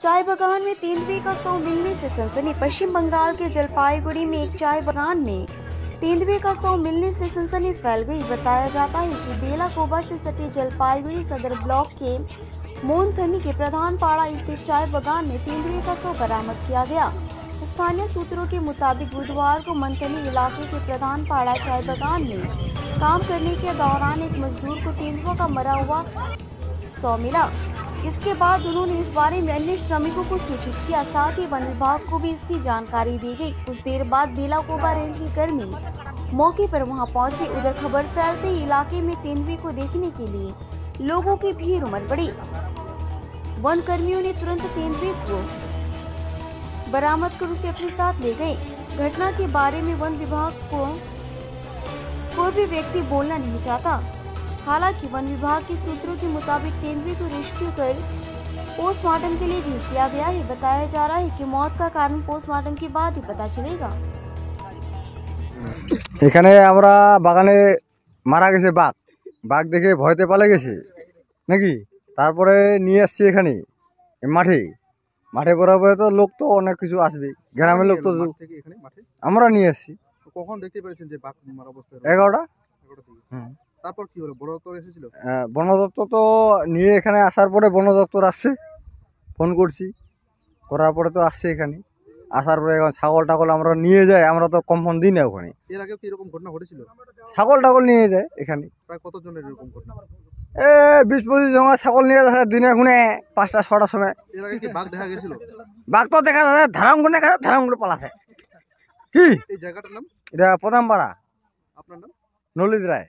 चाय बागान में तेंदुए का शव मिलने से सनसनी। पश्चिम बंगाल के जलपाईगुड़ी में एक चाय बागान में तेंदुए का शव मिलने से सनसनी फैल गई। बताया जाता है कि बेलाकोबा से सटे जलपाईगुड़ी सदर ब्लॉक के मोनथनी के प्रधान पाड़ा स्थित चाय बागान में तेंदुए का शव बरामद किया गया। स्थानीय सूत्रों के मुताबिक बुधवार को मंथनी इलाके के प्रधान पाड़ा चाय बागान में काम करने के दौरान एक मजदूर को तेंदुआ का मरा हुआ शव मिला। इसके बाद उन्होंने इस बारे में अन्य श्रमिकों को सूचित किया। साथ ही वन विभाग को भी इसकी जानकारी दी गई। कुछ देर बाद बेलाकोबा रेंज के कर्मी मौके पर वहां पहुंचे। उधर खबर फैलते ही इलाके में तेंदुए को देखने के लिए लोगों की भीड़ उमड़ पड़ी। वन कर्मियों ने तुरंत तेंदुए को बरामद कर उसे अपने साथ ले गए। घटना के बारे में वन विभाग को कोई भी व्यक्ति बोलना नहीं चाहता। हालांकि वन विभाग के सूत्रों के मुताबिक तेंदुए को रेस्क्यू कर पोस्टमार्टम के लिए भेज दिया गया है। बताया जा रहा है कि मौत का कारण पोस्टमार्टम के बाद ही पता चलेगा। এখানে আমরা বাগানে মারা গেছে বাঘ বাঘ দেখে ভয়তে পালে গেছে নাকি, তারপরে নিয়ে আসছি এখানে মাঠে মাঠে বরাবর তো লোক তো অনেক কিছু আসবে, গ্রামের লোক তো আমরা নিয়ে আসছি। কখন দেখতে পেরেছেন যে বাঘ মারা অবস্থায়? 11টা। তারপর কি হলো? বন দপ্তর এসেছিল? বন দপ্তর তো নিয়ে এখানে আসার পরে বন দপ্তর আসছে, ফোন করছি, করার পরে তো আসছে এখানে। আসার পরে এখন ছাগল টাগল আমরা নিয়ে যাই, আমরা তো কম্পন দিই না ওখানে। এর আগে কি এরকম ঘটনা ঘটেছিল? ছাগল টাগল নিয়ে যায় এখানে। প্রায় কতজনের এরকম ঘটনা? 20-25 জন ছাগল নিয়ে যাচ্ছে দিনে খুনে 5টা-6টার সময়। এর আগে কি বাঘ দেখা গেছিল? বাঘ তো দেখা যাচ্ছে, ধারাম করে পালাছে। কি এই জায়গাটার নাম? এটা প্রধান পাড়া। আপনার নাম? নলিত রায়।